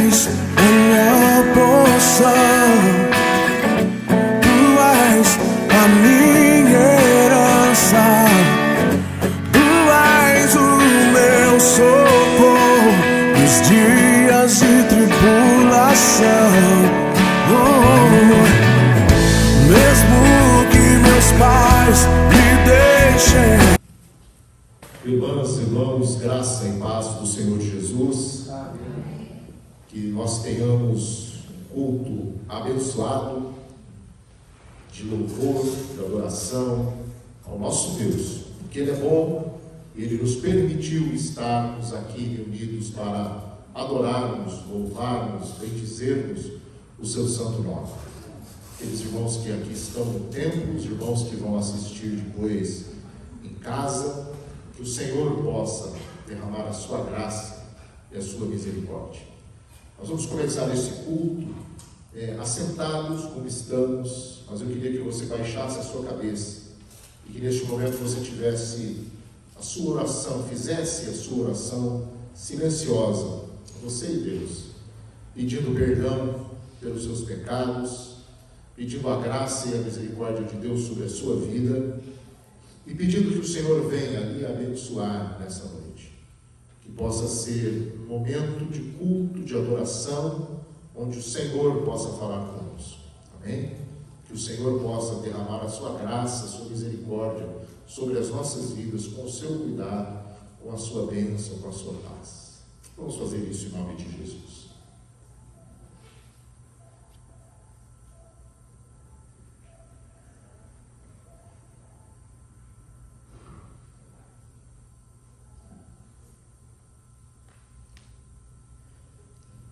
és minha porção, tu és a minha herança, tu és o meu socorro nos dias de tribulação. Mesmo que meus pais me deixem. Irmãs e irmãos, graça e paz do Senhor Jesus. Amém. Que nós tenhamos um culto abençoado de louvor, de adoração ao nosso Deus, porque Ele é bom e Ele nos permitiu estarmos aqui reunidos para adorarmos, louvarmos, bendizermos o seu santo nome. Aqueles irmãos que aqui estão no templo, os irmãos que vão assistir depois em casa, que o Senhor possa derramar a sua graça e a sua misericórdia. Nós vamos começar esse culto assentados como estamos, mas eu queria que você baixasse a sua cabeça e que neste momento você tivesse a sua oração, fizesse a sua oração silenciosa, você e Deus, pedindo perdão pelos seus pecados, pedindo a graça e a misericórdia de Deus sobre a sua vida e pedindo que o Senhor venha lhe abençoar nessa noite. Que possa ser um momento de culto, de adoração, onde o Senhor possa falar conosco. Amém? Que o Senhor possa derramar a sua graça, a sua misericórdia sobre as nossas vidas, com o seu cuidado, com a sua bênção, com a sua paz. Vamos fazer isso em nome de Jesus.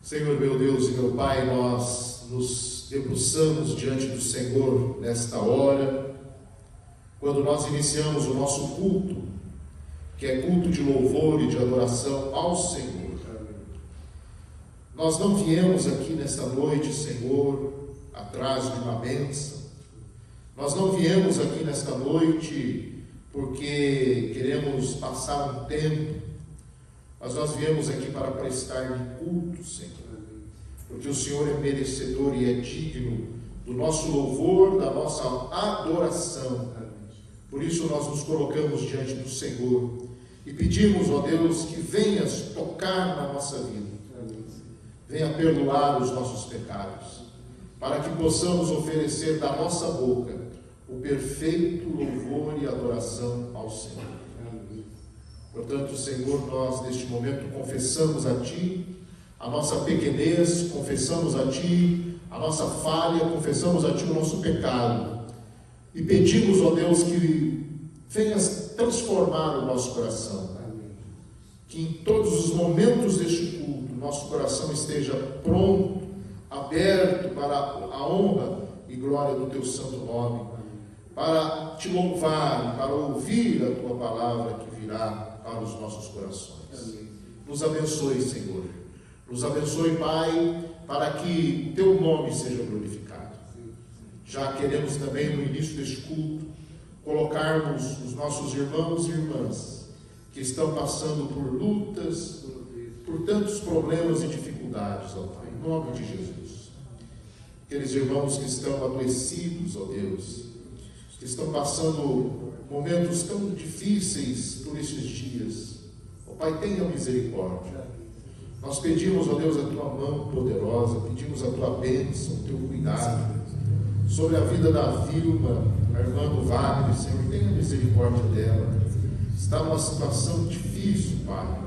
Senhor meu Deus e meu Pai, nós nos debruçamos diante do Senhor nesta hora, quando nós iniciamos o nosso culto, que é culto de louvor e de adoração ao Senhor. Nós não viemos aqui nesta noite, Senhor, atrás de uma bênção. Nós não viemos aqui nesta noite porque queremos passar um tempo, mas nós viemos aqui para prestar-lhe culto, Senhor, porque o Senhor é merecedor e é digno do nosso louvor, da nossa adoração. Por isso nós nos colocamos diante do Senhor e pedimos, ó Deus, que venhas tocar na nossa vida, venha perdoar os nossos pecados, para que possamos oferecer da nossa boca o perfeito louvor e adoração ao Senhor. Portanto, Senhor, nós neste momento confessamos a Ti a nossa pequenez, confessamos a Ti a nossa falha, confessamos a Ti o nosso pecado e pedimos, ó Deus, que venhas transformar o nosso coração, que em todos os momentos deste culto, nosso coração esteja pronto, aberto para a honra e glória do Teu santo nome, para Te louvar, para ouvir a Tua palavra que virá para os nossos corações. Nos abençoe, Senhor. Nos abençoe, Pai, para que o Teu nome seja glorificado. Já queremos também, no início deste culto, colocarmos os nossos irmãos e irmãs que estão passando por lutas, por tantos problemas e dificuldades, ó Pai, em nome de Jesus. Aqueles irmãos que estão adoecidos, ó Deus, que estão passando momentos tão difíceis por estes dias. Ó Pai, tenha misericórdia. Nós pedimos, ó Deus, a Tua mão poderosa, pedimos a Tua bênção, o Teu cuidado sobre a vida da Vilma, a irmã do Wagner, Senhor, tenha misericórdia dela. Está numa situação difícil, Pai,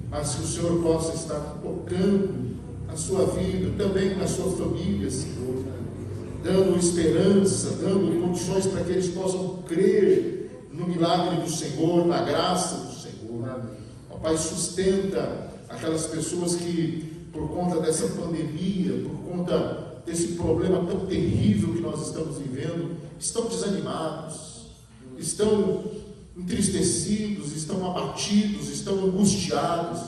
mas que o Senhor possa estar tocando na sua vida, também na sua família, Senhor, dando esperança, dando condições para que eles possam crer no milagre do Senhor, na graça do Senhor. Ó Pai, sustenta aquelas pessoas que, por conta dessa pandemia, por conta desse problema tão terrível que nós estamos vivendo, estão desanimados, estão entristecidos, estão abatidos, estão angustiados.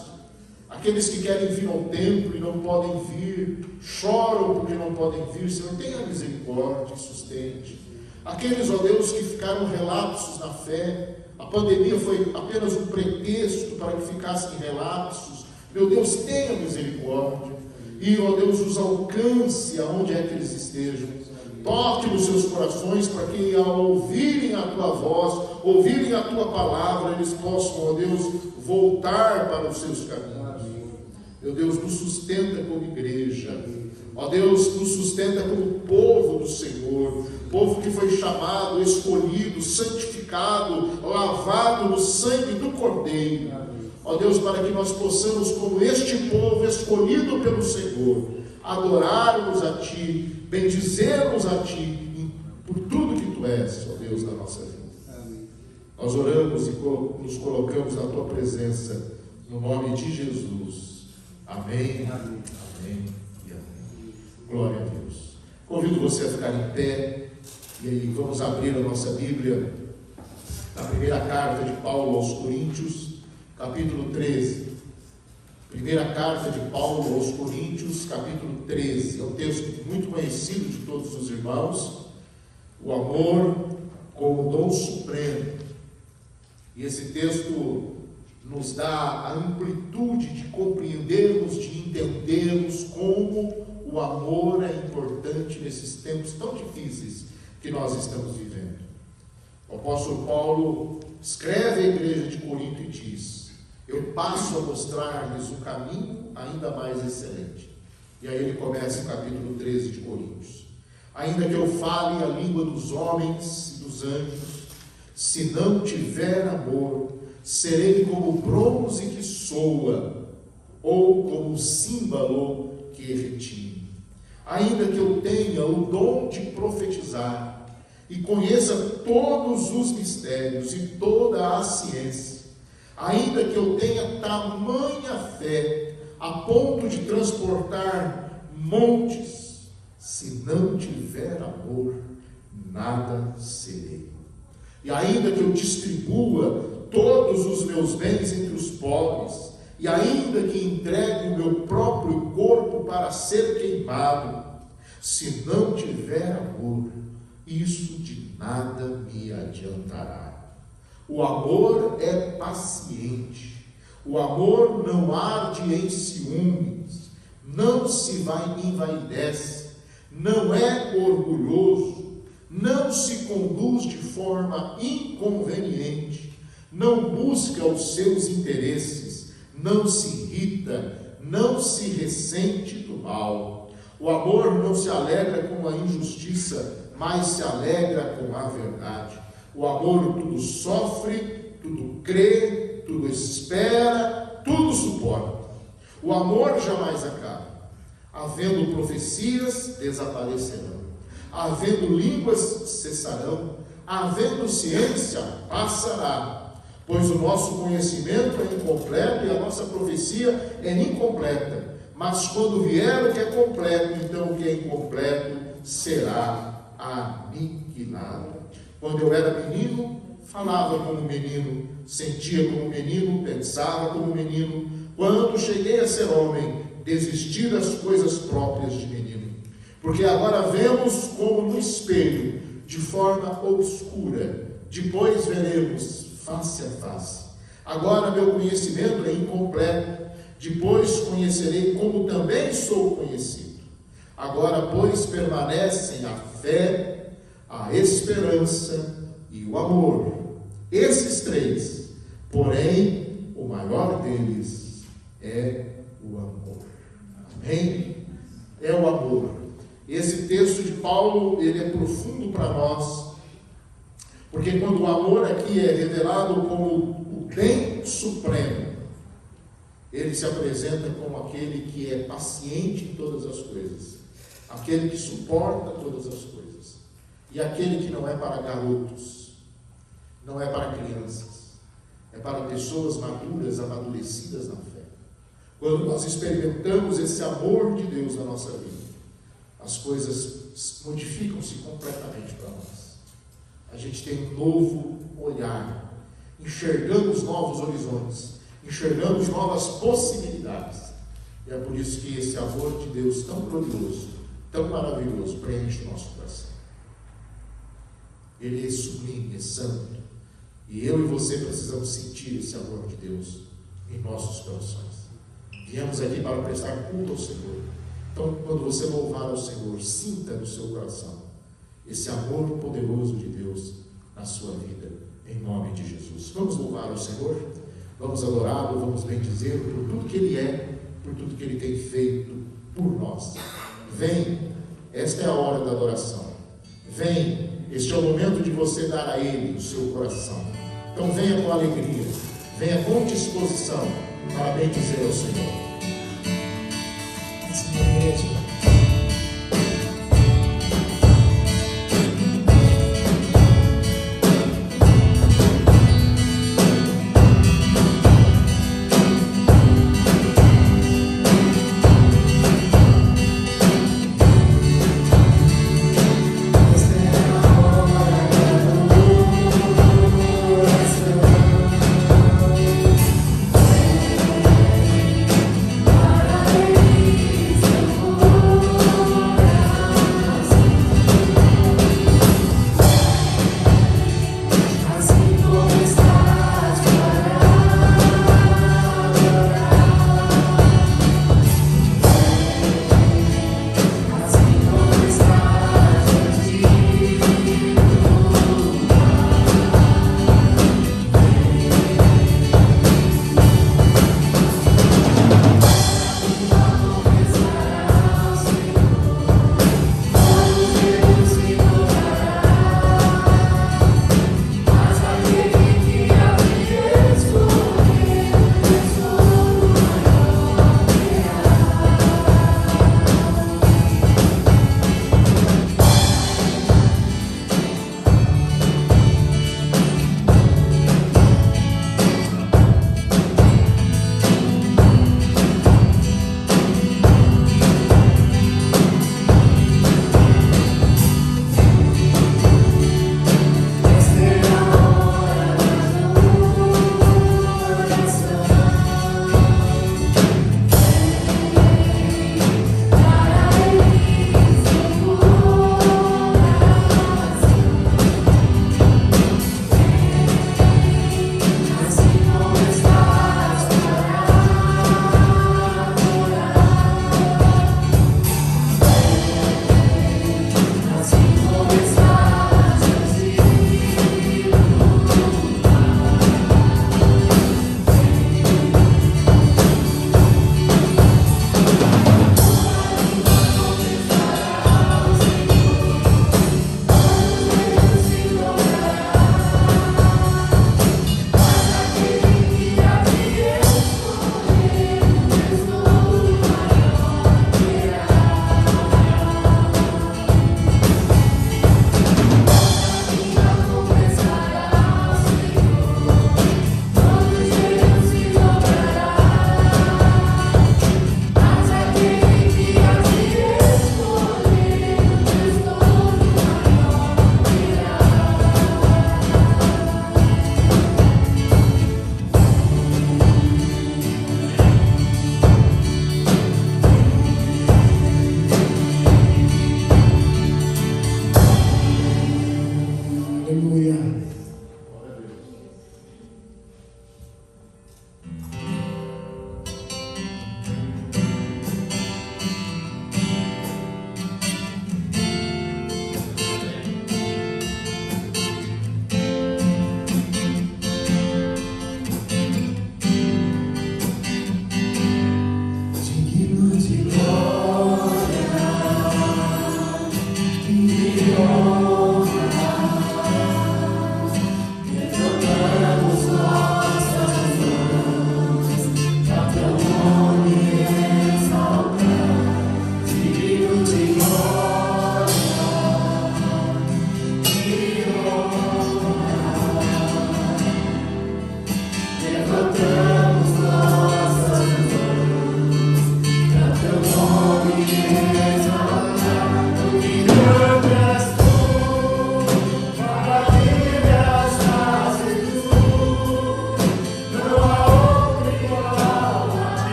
Aqueles que querem vir ao templo e não podem vir, choram porque não podem vir. Senhor, tenha misericórdia e sustente. Aqueles, ó Deus, que ficaram relapsos na fé, a pandemia foi apenas um pretexto para que ficassem relapsos. Meu Deus, tenha misericórdia. e, ó Deus, os alcance aonde é que eles estejam. Toque nos seus corações para que, ao ouvirem a tua voz, ouvirem a tua palavra, eles possam, ó Deus, voltar para os seus caminhos. Meu Deus, nos sustenta como igreja. Ó Deus, nos sustenta como povo do Senhor, povo que foi chamado, escolhido, santificado, lavado no sangue do Cordeiro. Ó Deus, para que nós possamos, como este povo escolhido pelo Senhor, adorarmos a Ti, bendizermos a Ti por tudo que Tu és, ó Deus, na nossa vida. Amém. Nós oramos e nos colocamos na Tua presença, no nome de Jesus. Amém, amém, amém e amém. Glória a Deus. Convido você a ficar em pé e aí vamos abrir a nossa Bíblia na primeira carta de Paulo aos Coríntios, capítulo 13. Primeira carta de Paulo aos Coríntios, capítulo 13. É um texto muito conhecido de todos os irmãos. O amor como dom supremo. E esse texto nos dá a amplitude de compreendermos, de entendermos como o amor é importante nesses tempos tão difíceis que nós estamos vivendo. O apóstolo Paulo escreve à igreja de Corinto e diz: eu passo a mostrar-lhes um caminho ainda mais excelente. E aí ele começa o capítulo 13 de Coríntios. Ainda que eu fale a língua dos homens e dos anjos, se não tiver amor, serei como bronze que soa, ou como símbolo que retine. Ainda que eu tenha o dom de profetizar, e conheça todos os mistérios e toda a ciência, ainda que eu tenha tamanha fé, a ponto de transportar montes, se não tiver amor, nada serei. E ainda que eu distribua todos os meus bens entre os pobres, e ainda que entregue o meu próprio corpo para ser queimado, se não tiver amor, isso de nada me adiantará. O amor é paciente, o amor não arde em ciúmes, não se envaidece, não é orgulhoso, não se conduz de forma inconveniente, não busca os seus interesses, não se irrita, não se ressente do mal. O amor não se alegra com a injustiça, mas se alegra com a verdade. O amor tudo sofre, tudo crê, tudo espera, tudo suporta. O amor jamais acaba. Havendo profecias, desaparecerão. Havendo línguas, cessarão. Havendo ciência, passará. Pois o nosso conhecimento é incompleto e a nossa profecia é incompleta. Mas quando vier o que é completo, então o que é incompleto será aniquilado. Quando eu era menino, falava como menino, sentia como menino, pensava como menino. Quando cheguei a ser homem, desisti das coisas próprias de menino. Porque agora vemos como no espelho, de forma obscura, depois veremos face a face. Agora meu conhecimento é incompleto, depois conhecerei como também sou conhecido. Agora, pois, permanecem a fé, a esperança e o amor. Esses três, porém, o maior deles é o amor. Amém? É o amor. Esse texto de Paulo, ele é profundo para nós, porque quando o amor aqui é revelado como o bem supremo, ele se apresenta como aquele que é paciente em todas as coisas, aquele que suporta todas as coisas, e aquele que não é para garotos, não é para crianças, é para pessoas maduras, amadurecidas na fé. Quando nós experimentamos esse amor de Deus na nossa vida, as coisas modificam-se completamente para nós. A gente tem um novo olhar, enxergamos novos horizontes, enxergamos novas possibilidades. E é por isso que esse amor de Deus tão glorioso, tão maravilhoso, preenche o nosso coração. Ele é sublime, é santo. E eu e você precisamos sentir esse amor de Deus em nossos corações. Viemos aqui para prestar culto ao Senhor. Então, quando você louvar ao Senhor, sinta no seu coração esse amor poderoso de Deus na sua vida, em nome de Jesus. Vamos louvar ao Senhor, vamos adorá-lo, vamos bendizê-lo por tudo que Ele é, por tudo que Ele tem feito por nós. Vem, esta é a hora da adoração. Vem, este é o momento de você dar a Ele o seu coração. Então venha com alegria, venha com disposição para bendizer ao Senhor. Igreja. Parabéns.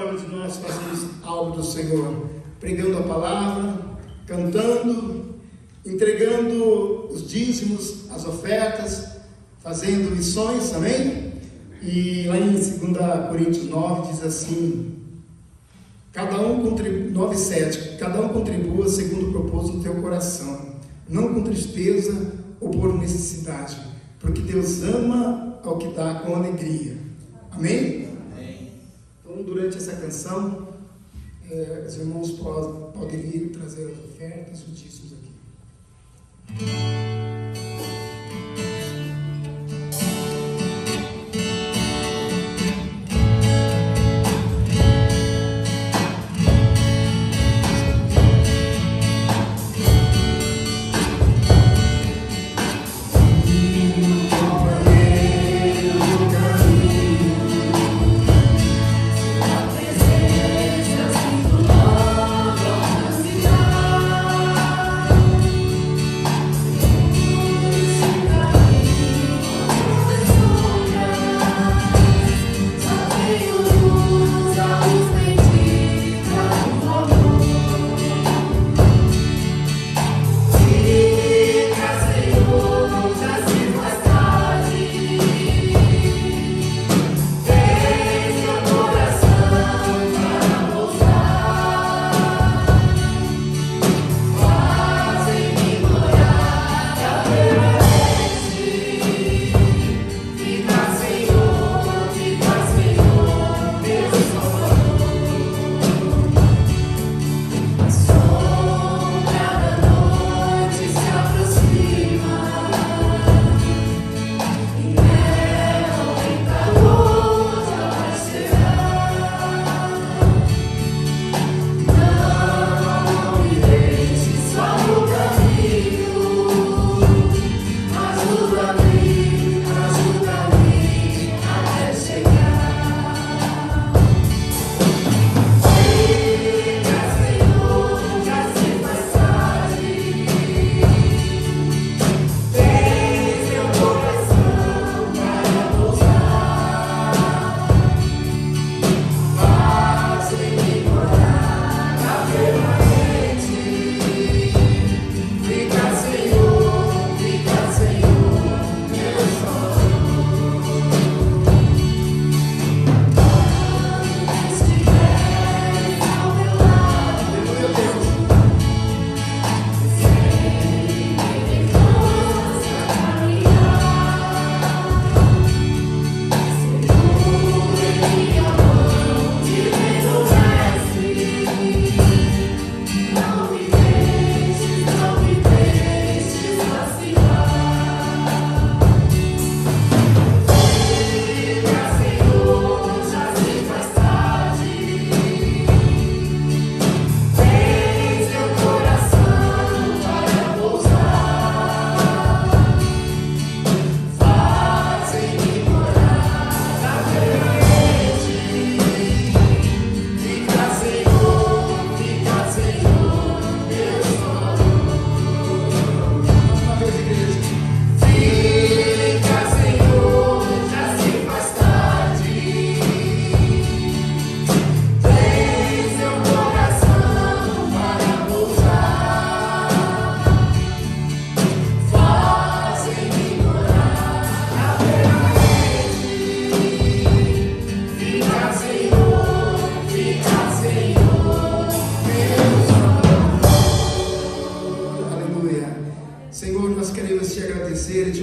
formas de nós fazermos algo do Senhor, pregando a palavra, cantando, entregando os dízimos, as ofertas, fazendo missões, amém? E lá em 2 Coríntios 9 diz assim, 9:7, cada um contribua segundo o propósito do teu coração, não com tristeza ou por necessidade, porque Deus ama ao que dá com alegria. Amém? Amém. Então, durante essa canção, os irmãos podem vir trazer as ofertas, os dízimos aqui.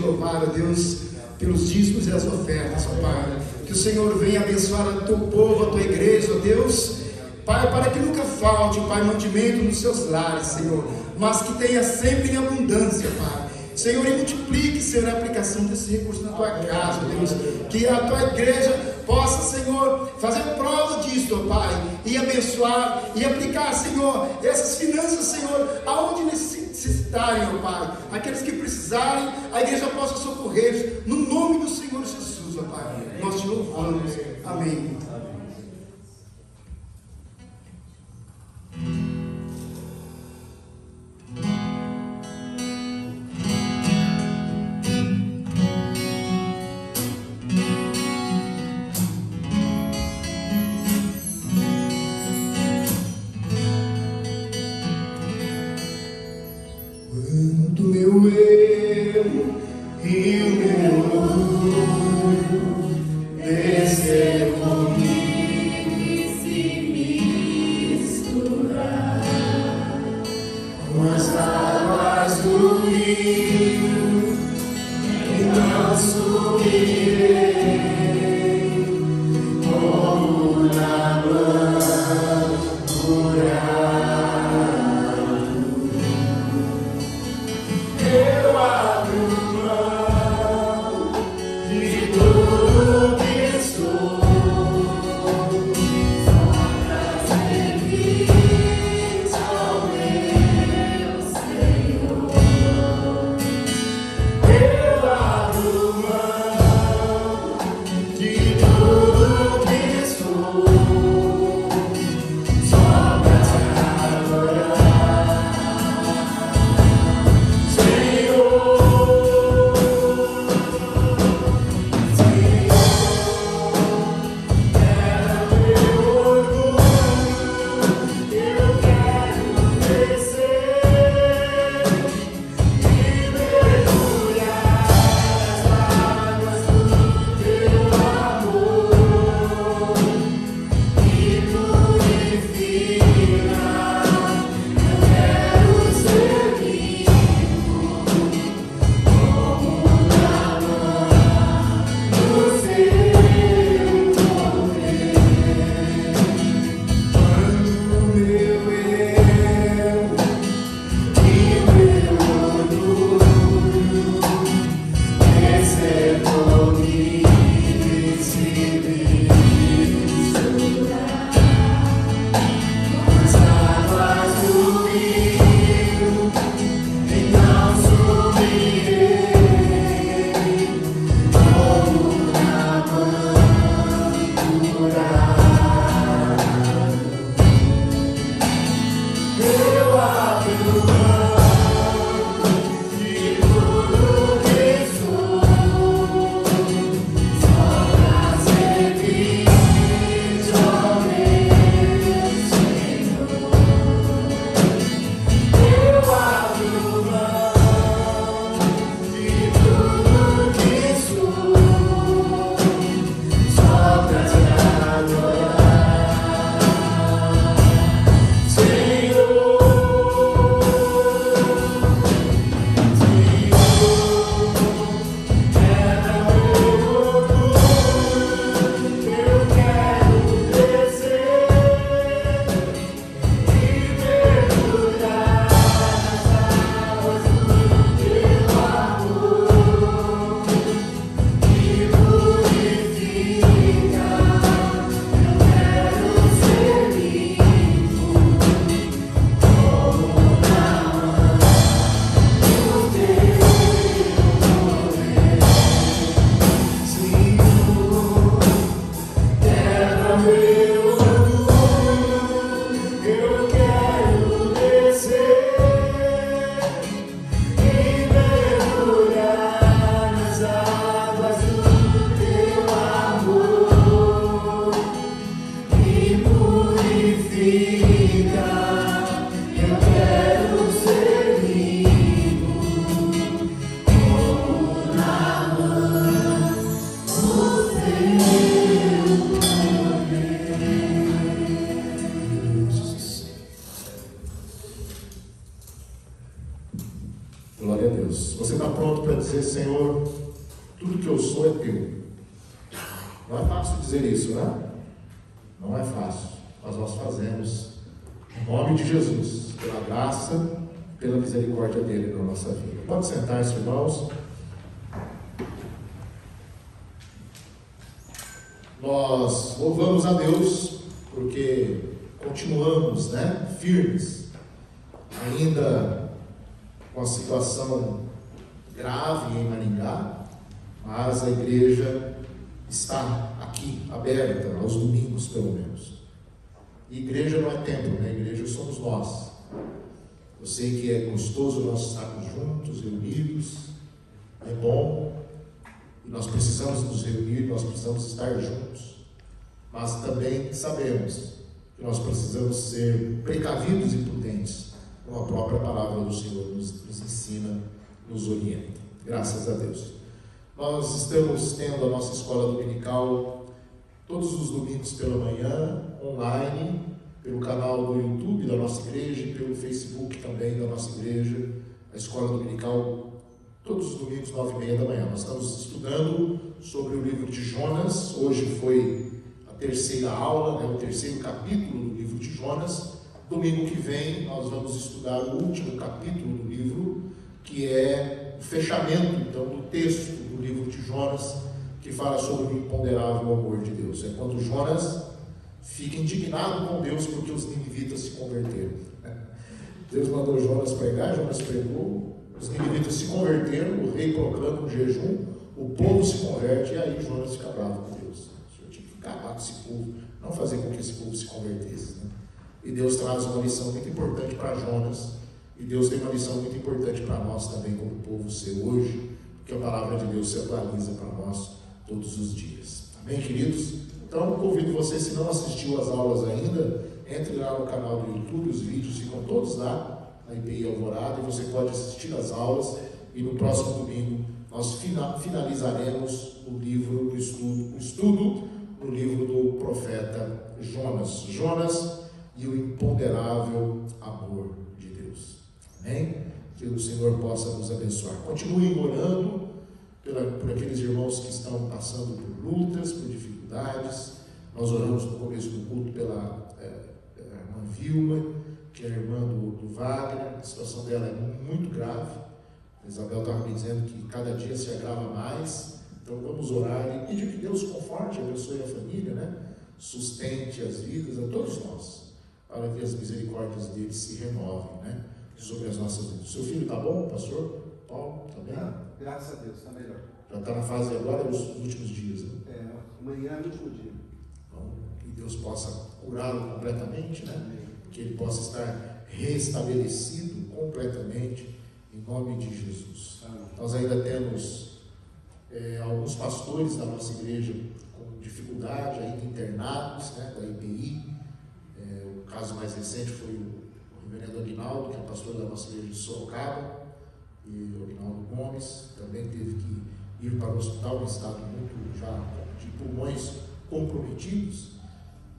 louvar, ó Deus, pelos dízimos e as ofertas, ó Pai. Que o Senhor venha abençoar o teu povo, a tua igreja, ó Deus. Pai, para que nunca falte, Pai, mantimento nos seus lares, Senhor, mas que tenha sempre em abundância, Pai. Senhor, e multiplique, Senhor, a aplicação desse recurso na tua casa, Deus. Que a tua igreja possa, Senhor, fazer prova disso, ó Pai, e abençoar e aplicar, Senhor, essas finanças, Senhor, aonde necessitarem, ó Pai. Aqueles que precisarem, a igreja possa socorrer, no nome do Senhor Jesus, ó Pai. Nós te louvamos. Amém. eu quero ser vivo, como na mão o teu poder. Glória a Deus. Você está pronto para dizer: Senhor, tudo que eu sou é teu? Não é fácil dizer isso, né? Não é fácil, mas nós fazemos em nome de Jesus, pela graça, pela misericórdia dele na nossa vida. Pode sentar-se, irmãos. Nós louvamos a Deus porque continuamos, firmes, ainda com a situação grave em Maringá, mas a igreja está aqui, aberta, aos domingos pelo menos. E igreja não é templo, igreja somos nós. Eu sei que é gostoso nós estarmos juntos, reunidos, é bom, e nós precisamos nos reunir, nós precisamos estar juntos, mas também sabemos que nós precisamos ser precavidos e prudentes, como a própria palavra do Senhor nos ensina, nos orienta. Graças a Deus. Nós estamos tendo a nossa escola dominical todos os domingos pela manhã, online, pelo canal do YouTube da nossa igreja e pelo Facebook também da nossa igreja, a escola dominical, todos os domingos, 9h30 da manhã. Nós estamos estudando sobre o livro de Jonas. Hoje foi a terceira aula, o terceiro capítulo do livro de Jonas. Domingo que vem nós vamos estudar o último capítulo do livro, que é o fechamento, então, do texto do livro de Jonas, que fala sobre o imponderável amor de Deus. É quando Jonas fica indignado com Deus porque os ninivitas se converteram. Deus mandou Jonas pregar, Jonas pregou, os ninivitas se converteram, o rei proclama um jejum, o povo se converte, e aí Jonas fica bravo com Deus. O Senhor tinha que acabar com esse povo, não fazer com que esse povo se convertesse. E Deus traz uma lição muito importante para Jonas, e Deus tem uma lição muito importante para nós também, como povo seu hoje, porque a palavra de Deus se atualiza para nós todos os dias. Amém, queridos? Então, convido você, se não assistiu às aulas ainda, entre lá no canal do YouTube, os vídeos ficam todos lá, na IPI Alvorada, e você pode assistir às aulas, e no próximo domingo nós finalizaremos o livro, o estudo no livro do profeta Jonas. Jonas e o imponderável amor de Deus. Amém? Que o Senhor possa nos abençoar. Continuem orando por aqueles irmãos que estão passando por lutas, por dificuldades. Nós oramos no começo do culto pela irmã Vilma, que é a irmã do Wagner. A situação dela é muito grave. A Isabel estava me dizendo que cada dia se agrava mais. Então vamos orar e pedir que Deus conforte, abençoe a família, sustente as vidas, a todos nós, para que as misericórdias dele se renovem, sobre as nossas vidas. Seu filho está bom, pastor? Paulo, está bem? Graças a Deus, está melhor. Já está na fase agora, os últimos dias, Amanhã é o último dia. Então, que Deus possa curá-lo completamente, que ele possa estar restabelecido completamente, em nome de Jesus. Amém. Nós ainda temos alguns pastores da nossa igreja com dificuldade, ainda internados, da IPI. O caso mais recente foi o reverendo Aguinaldo, que é pastor da nossa igreja de Sorocaba, e o Aguinaldo Gomes também teve que ir para o hospital em estado muito já de pulmões comprometidos,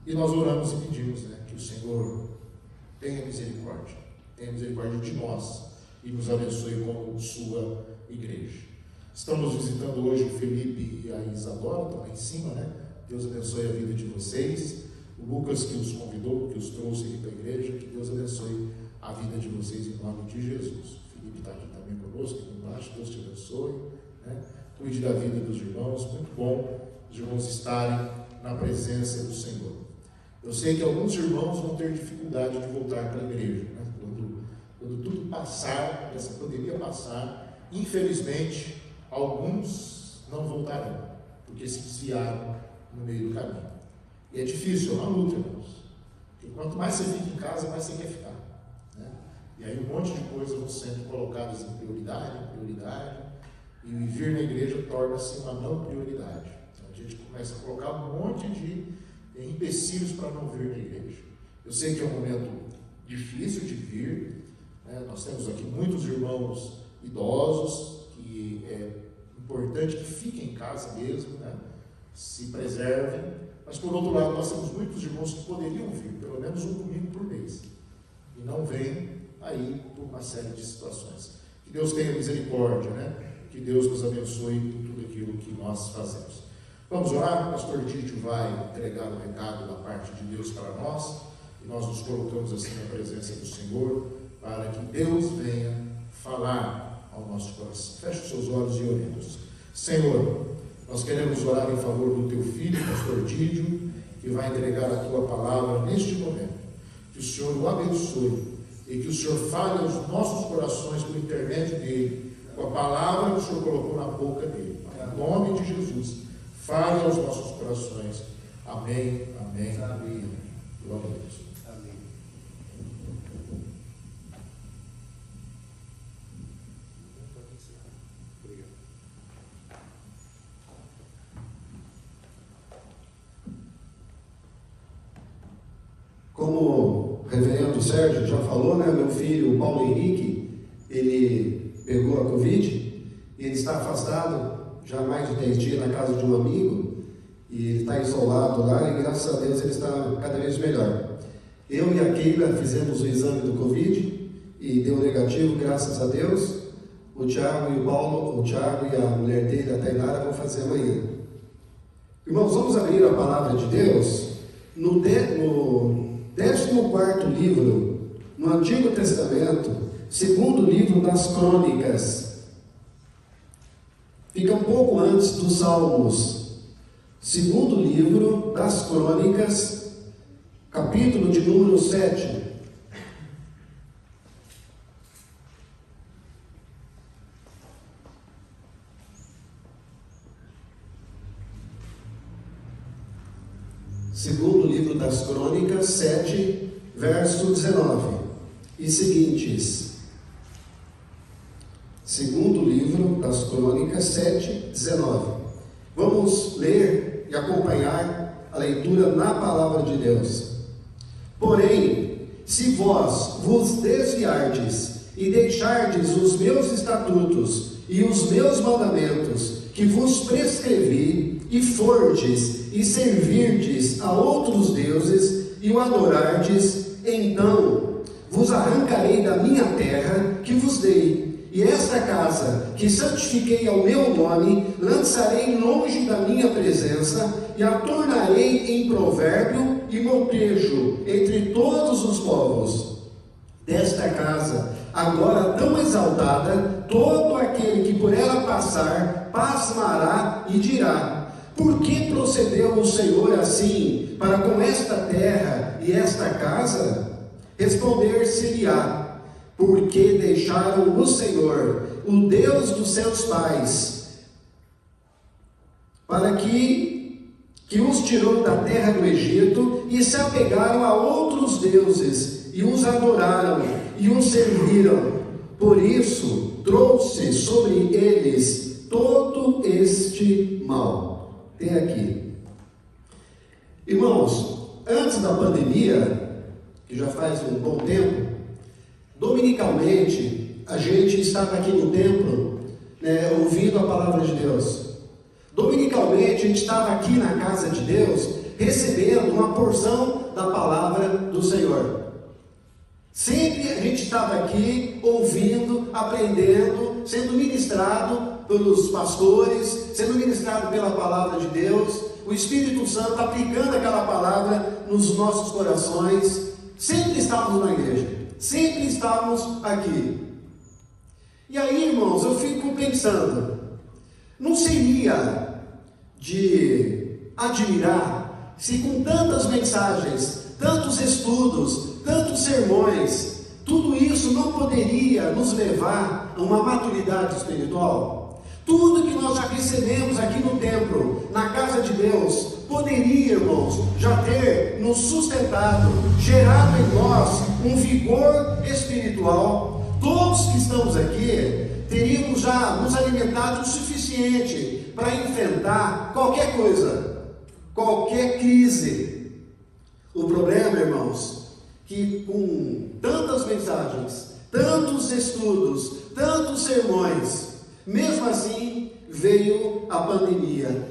e nós oramos e pedimos que o Senhor tenha misericórdia de nós e nos abençoe como sua igreja. Estamos visitando hoje o Felipe e a Isadora, estão lá em cima, Deus abençoe a vida de vocês. O Lucas que os convidou, que os trouxe aqui para a igreja, que Deus abençoe a vida de vocês em nome de Jesus. O Felipe está aqui também conosco, aqui embaixo, Deus te abençoe, Cuide da vida dos irmãos, muito bom os irmãos estarem na presença do Senhor. Eu sei que alguns irmãos vão ter dificuldade de voltar para a igreja, quando tudo passar, essa pandemia passar, infelizmente, alguns não voltarão, porque se desviaram no meio do caminho. E é difícil, é uma luta, irmãos. Porque quanto mais você fica em casa, mais você quer ficar. E aí um monte de coisas vão sendo colocadas em prioridade, e vir na igreja torna-se uma não prioridade. Então a gente começa a colocar um monte de empecilhos para não vir na igreja. Eu sei que é um momento difícil de vir, né? Nós temos aqui muitos irmãos idosos, que é importante que fiquem em casa mesmo, né? Se preservem, mas por outro lado nós temos muitos irmãos que poderiam vir, pelo menos um domingo por mês, e não vêm aí por uma série de situações. Que Deus tenha misericórdia, né? Que Deus nos abençoe em tudo aquilo que nós fazemos. Vamos orar? O pastor Tito vai entregar o recado da parte de Deus para nós, e nós nos colocamos assim na presença do Senhor, para que Deus venha falar ao nosso coração. Feche os seus olhos e oremos. Senhor, nós queremos orar em favor do teu filho, pastor Tídio, que vai entregar a tua palavra neste momento. Que o Senhor o abençoe e que o Senhor fale aos nossos corações por intermédio dele, com a palavra que o Senhor colocou na boca dele. Em nome de Jesus, fale aos nossos corações. Amém, amém, amém. Glória a Deus. Amém. Como o reverendo Sérgio já falou, né, meu filho Paulo Henrique, ele pegou a Covid e ele está afastado já há mais de 10 dias na casa de um amigo, e ele está isolado lá, e graças a Deus ele está cada vez melhor. Eu e a Keila fizemos o exame do Covid e deu negativo, graças a Deus. O Thiago e o Paulo, o Thiago e a mulher dele, a Tainara, vão fazer amanhã. Irmãos, vamos abrir a palavra de Deus no 14º livro, no Antigo Testamento, segundo livro das Crônicas. Fica um pouco antes dos Salmos. Segundo livro das Crônicas, capítulo de número 7. Segundo livro das Crônicas, 7, verso 19, e seguintes. Segundo livro das Crônicas, 7, 19. Vamos ler e acompanhar a leitura na palavra de Deus. Porém, se vós vos desviardes e deixardes os meus estatutos e os meus mandamentos que vos prescrevi, e fordes e servirdes a outros deuses e o adorardes, então vos arrancarei da minha terra que vos dei, e esta casa que santifiquei ao meu nome lançarei longe da minha presença, e a tornarei em provérbio e motejo entre todos os povos. Desta casa, agora tão exaltada, todo aquele que por ela passar, pasmará e dirá: por que procedeu o Senhor assim para com esta terra e esta casa? Responder-se-lhe-á: porque deixaram o Senhor, o Deus dos seus pais, para que os tirou da terra do Egito, e se apegaram a outros deuses, e os adoraram, e os serviram. Por isso, trouxe sobre eles todo este mal. Tem aqui. Irmãos, antes da pandemia, que já faz um bom tempo, dominicalmente, a gente estava aqui no templo, né, ouvindo a palavra de Deus. Dominicalmente, a gente estava aqui na casa de Deus, recebendo uma porção da palavra do Senhor. Sempre a gente estava aqui, ouvindo, aprendendo, sendo ministrado pelos pastores, sendo ministrado pela palavra de Deus, o Espírito Santo aplicando aquela palavra nos nossos corações. Sempre estávamos na igreja, sempre estávamos aqui. E aí, irmãos, eu fico pensando, não seria de admirar se com tantas mensagens, tantos estudos, tantos sermões, tudo isso não poderia nos levar a uma maturidade espiritual? Tudo que nós já recebemos aqui no templo, na casa de Deus, poderia, irmãos, já ter nos sustentado, gerado em nós um vigor espiritual. Todos que estamos aqui teríamos já nos alimentado o suficiente para enfrentar qualquer coisa, qualquer crise. O problema, irmãos, que com tantas mensagens, tantos estudos, tantos sermões, mesmo assim veio a pandemia.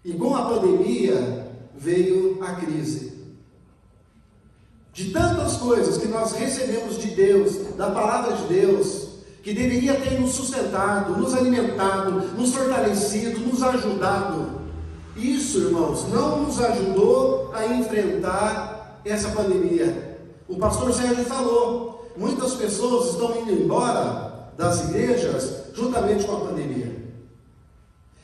E com a pandemia veio a crise. De tantas coisas que nós recebemos de Deus, da palavra de Deus, que deveria ter nos sustentado, nos alimentado, nos fortalecido, nos ajudado. Isso, irmãos, não nos ajudou a enfrentar essa pandemia. O pastor Sérgio falou, muitas pessoas estão indo embora das igrejas juntamente com a pandemia.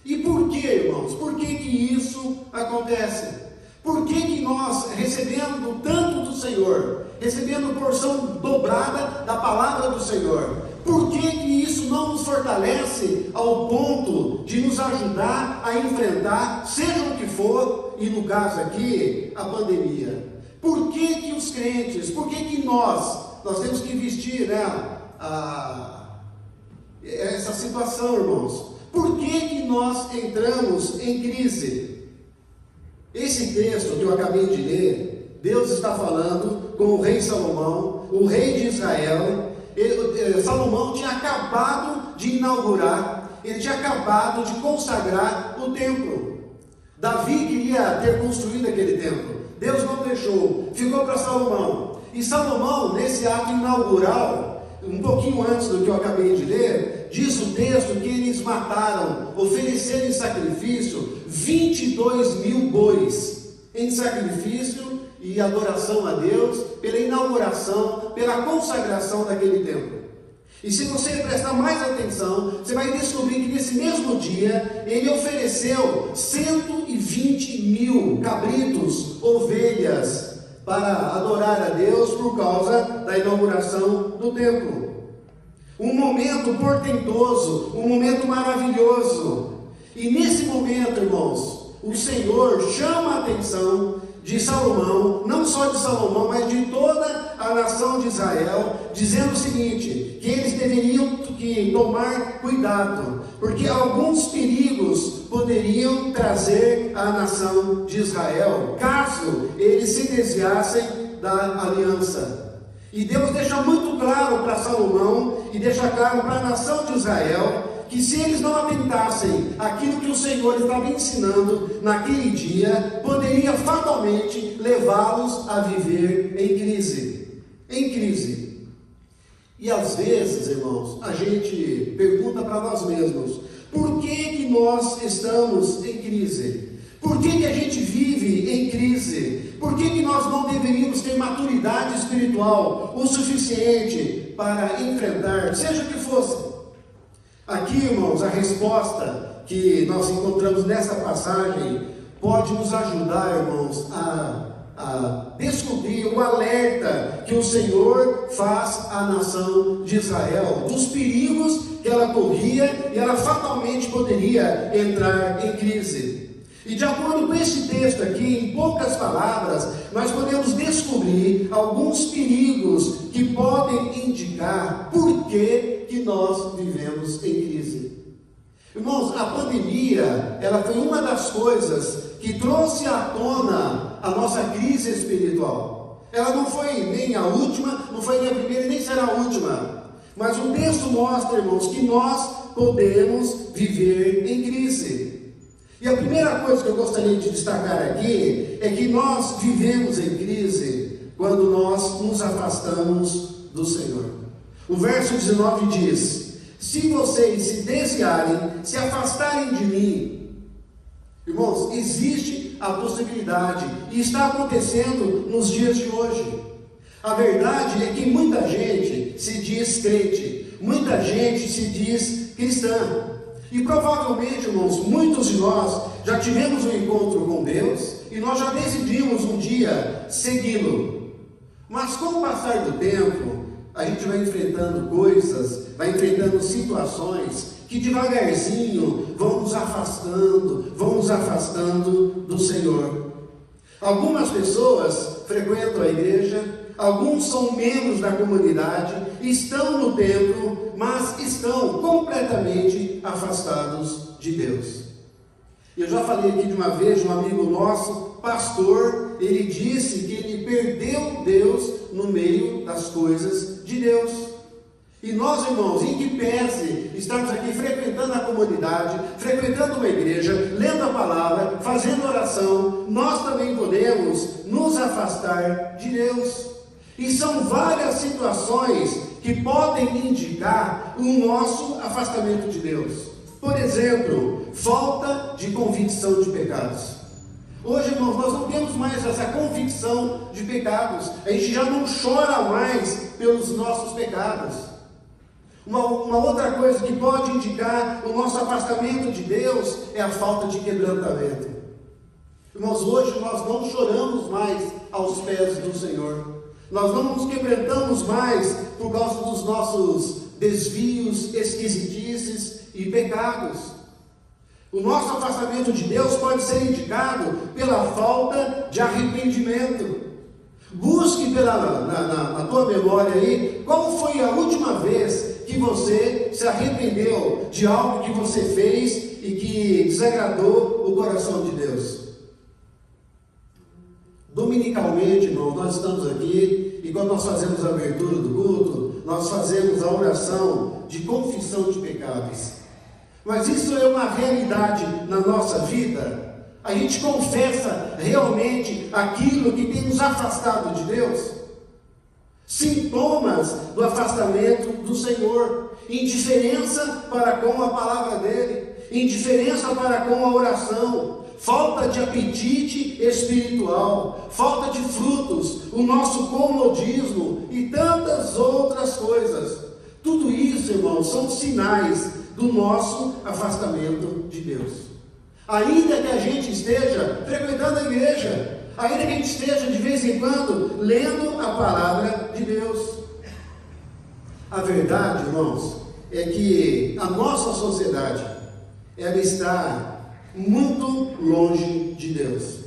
E por que, irmãos? Por que isso acontece? Por que nós, recebendo tanto do Senhor, recebendo porção dobrada da palavra do Senhor, por que isso não nos fortalece ao ponto de nos ajudar a enfrentar, seja o que for, e no caso aqui, a pandemia? Por que os crentes, por que nós temos que vestir, né, essa situação, irmãos? Por que nós entramos em crise? Esse texto que eu acabei de ler, Deus está falando com o rei Salomão, o rei de Israel. Salomão tinha acabado de inaugurar, ele tinha acabado de consagrar o templo. Davi queria ter construído aquele templo, Deus não deixou, ficou para Salomão. E Salomão, nesse ato inaugural, um pouquinho antes do que eu acabei de ler, diz o texto que eles mataram, ofereceram em sacrifício 22.000 bois, em sacrifício e adoração a Deus, pela inauguração, pela consagração daquele templo. E se você prestar mais atenção, você vai descobrir que nesse mesmo dia, ele ofereceu 120.000 cabritos, ovelhas, para adorar a Deus por causa da inauguração do templo. Um momento portentoso, um momento maravilhoso. E nesse momento, irmãos, o Senhor chama a atenção de Salomão, não só de Salomão, mas de toda a nação de Israel, dizendo o seguinte, que eles deveriam tomar cuidado, porque alguns perigos poderiam trazer à nação de Israel, caso eles se desviassem da aliança. E Deus deixa muito claro para Salomão, e deixa claro para a nação de Israel, que se eles não atentassem aquilo que o Senhor estava ensinando naquele dia, poderia fatalmente levá-los a viver em crise. Em crise. E às vezes, irmãos, a gente pergunta para nós mesmos, por que nós estamos em crise? Por que a gente vive em crise? Por que nós não deveríamos ter maturidade espiritual o suficiente para enfrentar, seja o que fosse? Aqui, irmãos, a resposta que nós encontramos nessa passagem pode nos ajudar, irmãos, a descobrir o alerta que o Senhor faz à nação de Israel, dos perigos que ela corria e ela fatalmente poderia entrar em crise. E de acordo com esse texto aqui, em poucas palavras, nós podemos descobrir alguns perigos que podem indicar por que nós vivemos em crise. Irmãos, a pandemia, ela foi uma das coisas que trouxe à tona a nossa crise espiritual. Ela não foi nem a última, não foi nem a primeira e nem será a última. Mas o texto mostra, irmãos, que nós podemos viver em crise. E a primeira coisa que eu gostaria de destacar aqui é que nós vivemos em crise quando nós nos afastamos do Senhor. O verso 19 diz: se vocês se desviarem, se afastarem de mim. Irmãos, existe a possibilidade, e está acontecendo nos dias de hoje. A verdade é que muita gente se diz crente, muita gente se diz cristã. E provavelmente, irmãos, muitos de nós já tivemos um encontro com Deus e nós já decidimos um dia segui-lo. Mas com o passar do tempo, a gente vai enfrentando coisas, vai enfrentando situações que devagarzinho vão nos afastando do Senhor. Algumas pessoas frequentam a igreja, alguns são membros da comunidade, estão no templo, mas estão completamente afastados de Deus. Eu já falei aqui de uma vez, um amigo nosso, pastor, ele disse que ele perdeu Deus no meio das coisas de Deus. E nós, irmãos, em que pese estarmos aqui frequentando a comunidade, frequentando uma igreja, lendo a palavra, fazendo oração, nós também podemos nos afastar de Deus. E são várias situações que podem indicar o nosso afastamento de Deus. Por exemplo, falta de convicção de pecados. Hoje, irmãos, nós não temos mais essa convicção de pecados. A gente já não chora mais pelos nossos pecados. Uma outra coisa que pode indicar o nosso afastamento de Deus é a falta de quebrantamento. Irmãos, hoje nós não choramos mais aos pés do Senhor. Nós não nos quebrantamos mais por causa dos nossos desvios, esquisitices e pecados. O nosso afastamento de Deus pode ser indicado pela falta de arrependimento. Busque na tua memória aí, qual foi a última vez que você se arrependeu de algo que você fez e que desagradou o coração de Deus. Dominicalmente, irmão, nós estamos aqui e quando nós fazemos a abertura do culto, nós fazemos a oração de confissão de pecados. Mas isso é uma realidade na nossa vida? A gente confessa realmente aquilo que tem nos afastado de Deus? Sintomas do afastamento do Senhor, indiferença para com a palavra dele, indiferença para com a oração, falta de apetite espiritual, falta de frutos, o nosso comodismo e tantas outras coisas. Tudo isso, irmãos, são sinais do nosso afastamento de Deus. Ainda que a gente esteja frequentando a igreja, ainda que a gente esteja de vez em quando lendo a palavra de Deus. A verdade, irmãos, é que a nossa sociedade, ela está muito longe de Deus.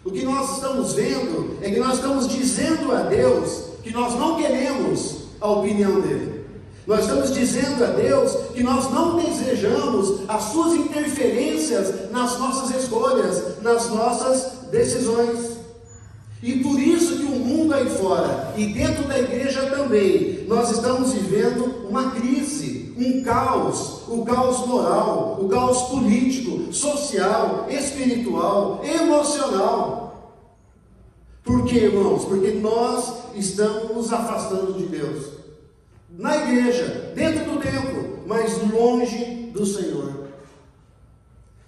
O que nós estamos vendo é que nós estamos dizendo a Deus que nós não queremos a opinião dele. Nós estamos dizendo a Deus que nós não desejamos as suas interferências nas nossas escolhas, nas nossas decisões. E por isso que o mundo aí fora, e dentro da igreja também, nós estamos vivendo uma crise, um caos, o caos moral, o caos político, social, espiritual, emocional. Por quê, irmãos? Porque nós estamos nos afastando de Deus. Na igreja, dentro do templo, mas longe do Senhor.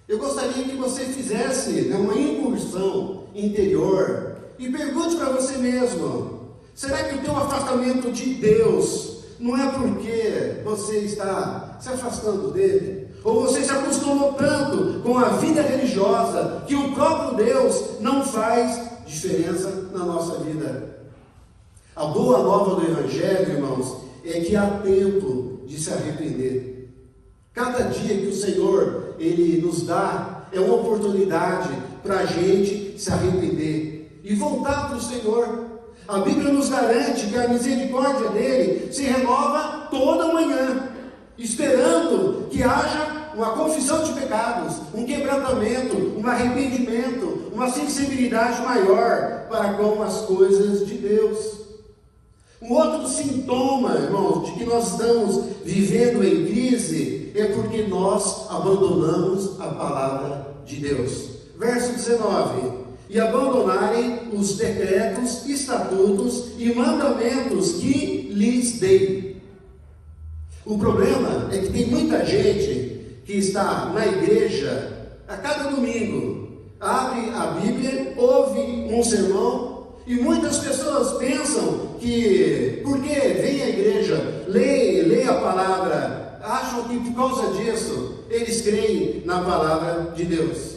Eu gostaria que você fizesse uma incursão interior e pergunte para você mesmo: será que o teu afastamento de Deus não é porque você está se afastando dele? Ou você se acostumou tanto com a vida religiosa que o próprio Deus não faz diferença na nossa vida? A boa nova do Evangelho, irmãos, é que há tempo de se arrepender. Cada dia que o Senhor Ele nos dá é uma oportunidade para a gente se arrepender e voltar para o Senhor. A Bíblia nos garante que a misericórdia dele se renova toda manhã, esperando que haja uma confissão de pecados, um quebrantamento, um arrependimento, uma sensibilidade maior para com as coisas de Deus. Um outro sintoma, irmãos, de que nós estamos vivendo em crise é porque nós abandonamos a palavra de Deus. Verso 19: e abandonarem os decretos, estatutos e mandamentos que lhes dei. O problema é que tem muita gente que está na igreja a cada domingo, abre a Bíblia, ouve um sermão, e muitas pessoas pensam que, porque vem à igreja, lê a palavra, acham que por causa disso, eles creem na palavra de Deus.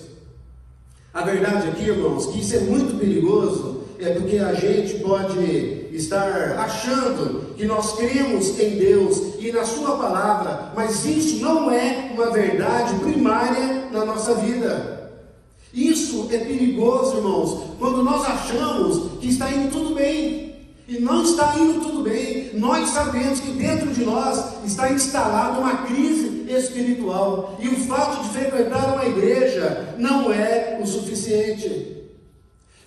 A verdade aqui, irmãos, que isso é muito perigoso, é porque a gente pode estar achando que nós cremos em Deus e na sua palavra, mas isso não é uma verdade primária na nossa vida. Isso é perigoso, irmãos, quando nós achamos que está indo tudo bem, e não está indo tudo bem. Nós sabemos que dentro de nós está instalada uma crise espiritual, e o fato de frequentar uma igreja não é o suficiente.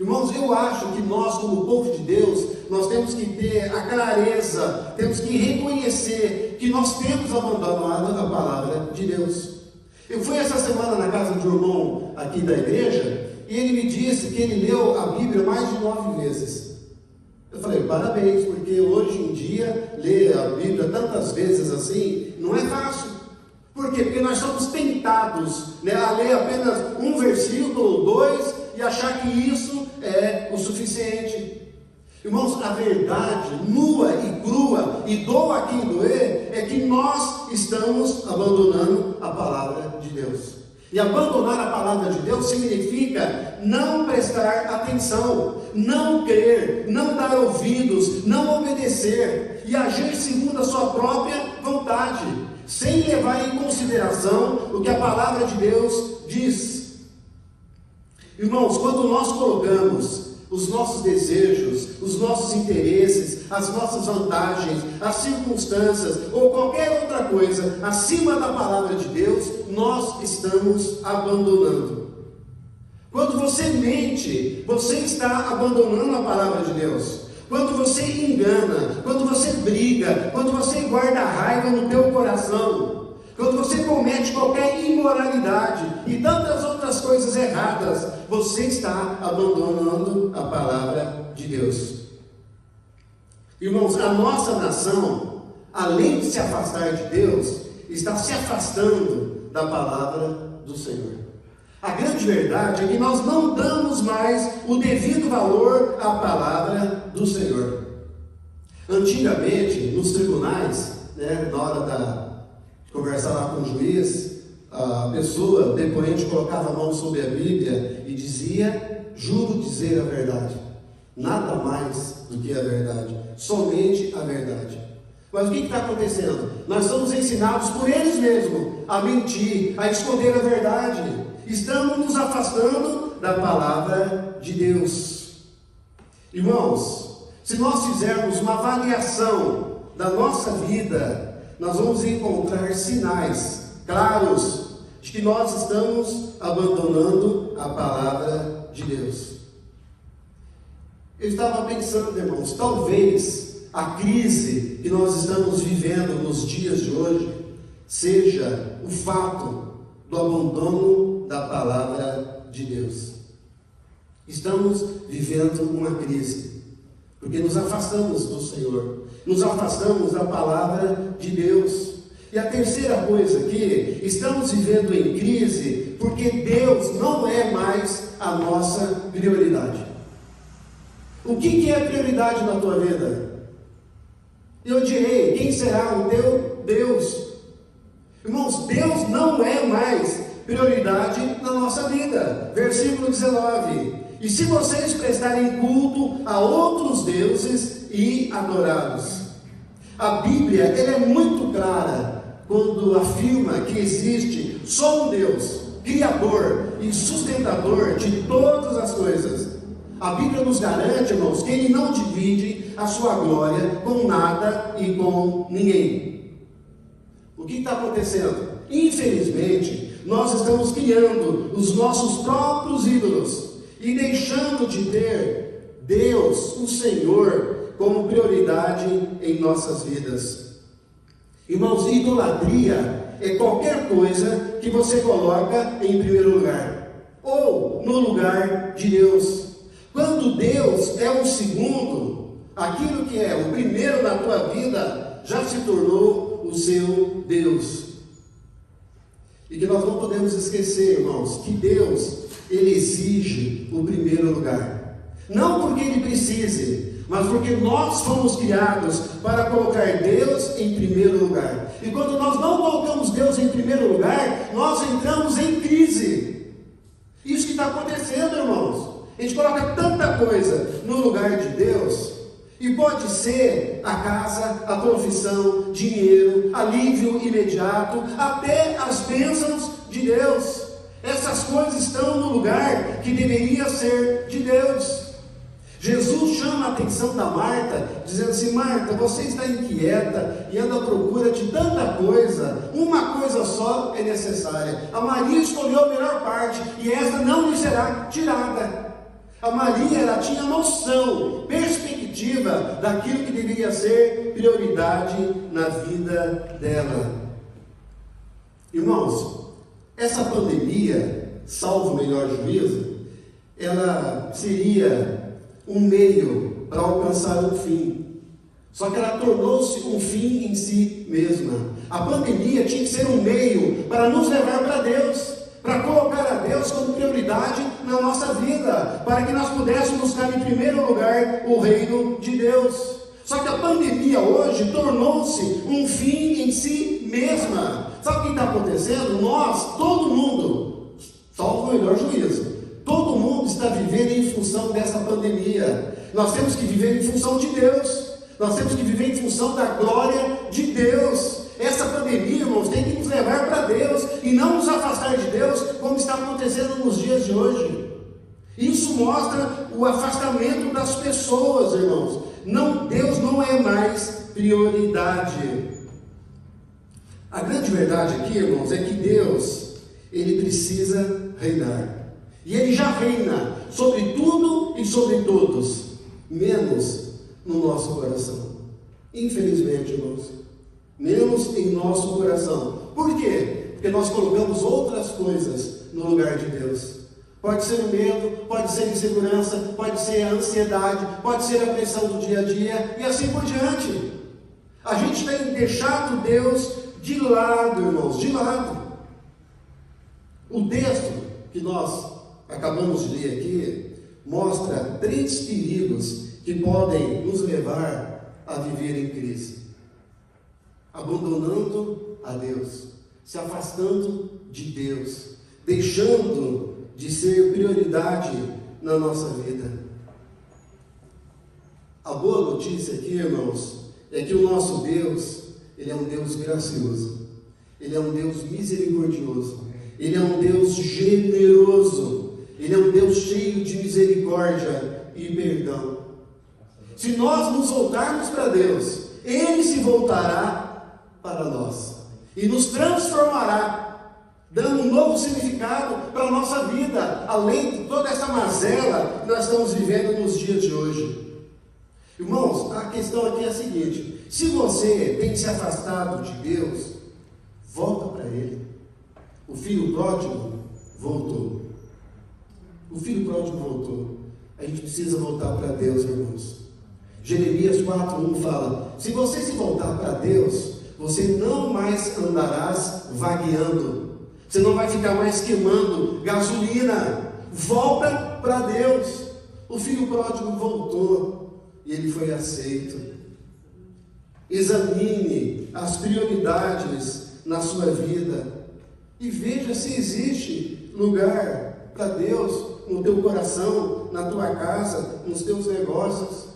Irmãos, eu acho que nós, como povo de Deus, nós temos que ter a clareza, temos que reconhecer que nós temos abandonado a palavra de Deus. Eu fui essa semana na casa de um irmão aqui da igreja, e ele me disse que ele leu a Bíblia mais de 9 vezes. Eu falei, parabéns, porque hoje em dia, ler a Bíblia tantas vezes assim, não é fácil. Por quê? Porque nós somos tentados, né, a ler apenas um versículo, 2, e achar que isso é o suficiente. Irmãos, a verdade nua e crua, e doa quem doer, é que nós estamos abandonando a palavra de Deus. E abandonar a palavra de Deus significa não prestar atenção, não crer, não dar ouvidos, não obedecer e agir segundo a sua própria vontade, sem levar em consideração o que a palavra de Deus diz. Irmãos, quando nós colocamos os nossos desejos, os nossos interesses, as nossas vantagens, as circunstâncias ou qualquer outra coisa acima da palavra de Deus, nós estamos abandonando. Quando você mente, você está abandonando a palavra de Deus. Quando você engana, quando você briga, quando você guarda raiva no teu coração, quando você comete qualquer imoralidade e tantas outras coisas erradas, você está abandonando a palavra de Deus. Irmãos, a nossa nação, além de se afastar de Deus, está se afastando da palavra do Senhor. A grande verdade é que nós não damos mais o devido valor à palavra do Senhor. Antigamente, nos tribunais, né, na hora de conversar lá com o juiz, a pessoa, o depoente, colocava a mão sobre a Bíblia e dizia: juro dizer a verdade, nada mais do que a verdade, somente a verdade. Mas o que está acontecendo? Nós somos ensinados por eles mesmos a mentir, a esconder a verdade. Estamos nos afastando da palavra de Deus. Irmãos, se nós fizermos uma avaliação da nossa vida, nós vamos encontrar sinais claros de que nós estamos abandonando a palavra de Deus. Eu estava pensando, irmãos, talvez a crise que nós estamos vivendo nos dias de hoje seja o fato do abandono da palavra de Deus. Estamos vivendo uma crise, porque nos afastamos do Senhor, nos afastamos da palavra de Deus. E a terceira coisa aqui, estamos vivendo em crise, porque Deus não é mais a nossa prioridade. O que é prioridade na tua vida? Eu direi, quem será o teu Deus? Irmãos, Deus não é mais prioridade na nossa vida. Versículo 19: e se vocês prestarem culto a outros deuses e adorá-los. A Bíblia, ela é muito clara quando afirma que existe só um Deus, Criador e sustentador de todas as coisas. A Bíblia nos garante, irmãos, que Ele não divide a sua glória com nada e com ninguém. O que está acontecendo? Infelizmente, nós estamos criando os nossos próprios ídolos e deixando de ter Deus, o Senhor, como prioridade em nossas vidas. Irmãos, idolatria é qualquer coisa que você coloca em primeiro lugar, ou no lugar de Deus. Quando Deus é o segundo, aquilo que é o primeiro na tua vida já se tornou o seu Deus. E que nós não podemos esquecer, irmãos, que Deus, Ele exige o primeiro lugar. Não porque Ele precise, mas porque nós fomos criados para colocar Deus em primeiro lugar. E quando nós não colocamos Deus em primeiro lugar, nós entramos em crise. Isso que está acontecendo, irmãos. A gente coloca tanta coisa no lugar de Deus, e pode ser a casa, a profissão, dinheiro, alívio imediato, até as bênçãos de Deus. Essas coisas estão no lugar que deveria ser de Deus. Jesus chama a atenção da Marta, dizendo assim: Marta, você está inquieta e anda à procura de tanta coisa, uma coisa só é necessária. A Maria escolheu a melhor parte, e esta não lhe será tirada. A Maria, ela tinha noção, perspectiva daquilo que deveria ser prioridade na vida dela. Irmãos, essa pandemia, salvo o melhor juízo, ela seria um meio para alcançar um fim. Só que ela tornou-se um fim em si mesma. A pandemia tinha que ser um meio para nos levar para Deus, para colocar a Deus como prioridade na nossa vida, para que nós pudéssemos buscar em primeiro lugar o reino de Deus. Só que a pandemia hoje tornou-se um fim em si mesma. Sabe o que está acontecendo? Nós, todo mundo, salvo o melhor juízo, todo mundo está vivendo em função dessa pandemia. Nós temos que viver em função de Deus. Nós temos que viver em função da glória de Deus. Essa pandemia, irmãos, tem que nos levar para Deus e não nos afastar de Deus, como está acontecendo nos dias de hoje. Isso mostra o afastamento das pessoas, irmãos. Deus não é mais prioridade. A grande verdade aqui, irmãos, é que Deus, Ele precisa reinar. E Ele já reina sobre tudo e sobre todos, menos no nosso coração. Infelizmente, irmãos, menos em nosso coração. Por quê? Porque nós colocamos outras coisas no lugar de Deus. Pode ser o medo, pode ser a insegurança, pode ser a ansiedade, pode ser a pressão do dia a dia e assim por diante. A gente tem deixado Deus de lado, irmãos, de lado. O texto que nós acabamos de ler aqui mostra 3 perigos que podem nos levar a viver em crise: abandonando a Deus, se afastando de Deus, deixando de ser prioridade na nossa vida. A boa notícia aqui, irmãos, é que o nosso Deus, Ele é um Deus gracioso, Ele é um Deus misericordioso, Ele é um Deus generoso, Ele é um Deus cheio de misericórdia e perdão. Se nós nos voltarmos para Deus, Ele se voltará para nós e nos transformará, dando um novo significado para a nossa vida, além de toda essa mazela que nós estamos vivendo nos dias de hoje. Irmãos, a questão aqui é a seguinte: se você tem se afastado de Deus, volta para Ele. O filho pródigo voltou. O filho pródigo voltou. A gente precisa voltar para Deus, irmãos. Jeremias 4:1 fala: se você se voltar para Deus, você não mais andarás vagueando, você não vai ficar mais queimando gasolina. Volta para Deus. O filho pródigo voltou e ele foi aceito. Examine as prioridades na sua vida e veja se existe lugar para Deus no teu coração, na tua casa, nos teus negócios.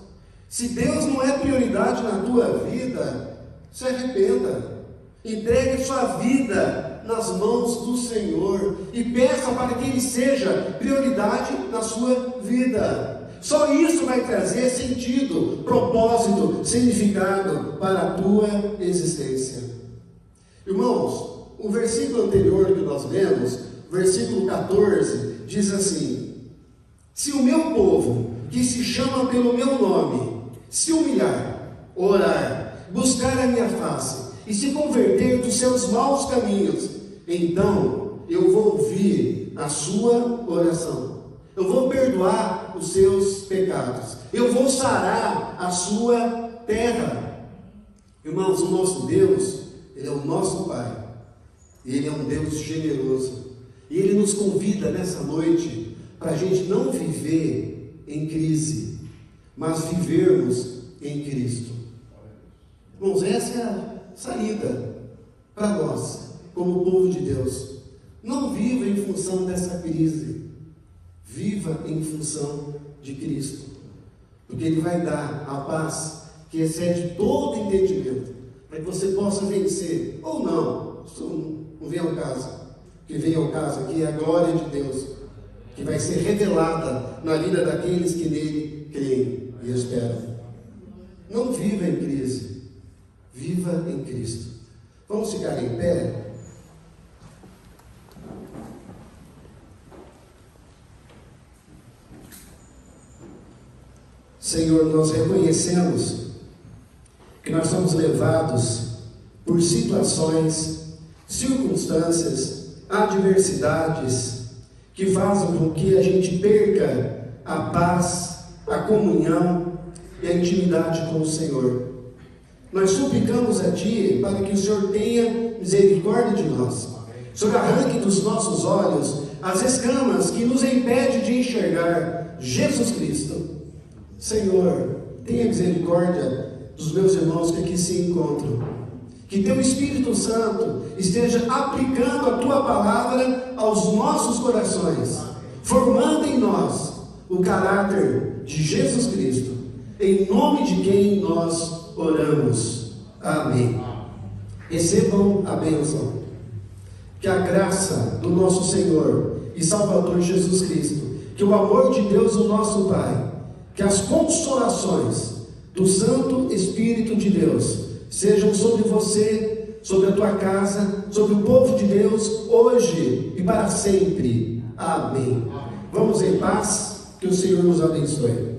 Se Deus não é prioridade na tua vida, se arrependa. Entregue sua vida nas mãos do Senhor e peça para que Ele seja prioridade na sua vida. Só isso vai trazer sentido, propósito, significado para a tua existência. Irmãos, o versículo anterior que nós lemos, versículo 14, diz assim: se o meu povo, que se chama pelo meu nome, se humilhar, orar, buscar a minha face e se converter dos seus maus caminhos, então eu vou ouvir a sua oração, eu vou perdoar os seus pecados, eu vou sarar a sua terra. Irmãos, o nosso Deus, Ele é o nosso Pai, Ele é um Deus generoso, e Ele nos convida nessa noite para a gente não viver em crise, mas vivermos em Cristo. Irmãos, essa é a saída para nós, como povo de Deus. Não viva em função dessa crise, viva em função de Cristo, porque Ele vai dar a paz que excede todo entendimento, para que você possa vencer, ou não, isso não vem ao caso. O que vem ao caso aqui é a glória de Deus, que vai ser revelada na vida daqueles que nele creem e esperam. Não viva em crise, viva em Cristo. Vamos ficar em pé? quando nós reconhecemos que nós somos levados por situações, circunstâncias, adversidades que fazem com que a gente perca a paz, a comunhão e a intimidade com o Senhor. Nós suplicamos a Ti para que o Senhor tenha misericórdia de nós. O Senhor arranque dos nossos olhos as escamas que nos impedem de enxergar Jesus Cristo. Senhor, tenha misericórdia dos meus irmãos que aqui se encontram. Que Teu Espírito Santo esteja aplicando a Tua palavra aos nossos corações, formando em nós o caráter de Jesus Cristo, em nome de quem nós oramos. Amém. Recebam a bênção. Que a graça do nosso Senhor e Salvador Jesus Cristo, que o amor de Deus, o nosso Pai, que as consolações do Santo Espírito de Deus sejam sobre você, sobre a tua casa, sobre o povo de Deus, hoje e para sempre. Amém. Vamos em paz, que o Senhor nos abençoe.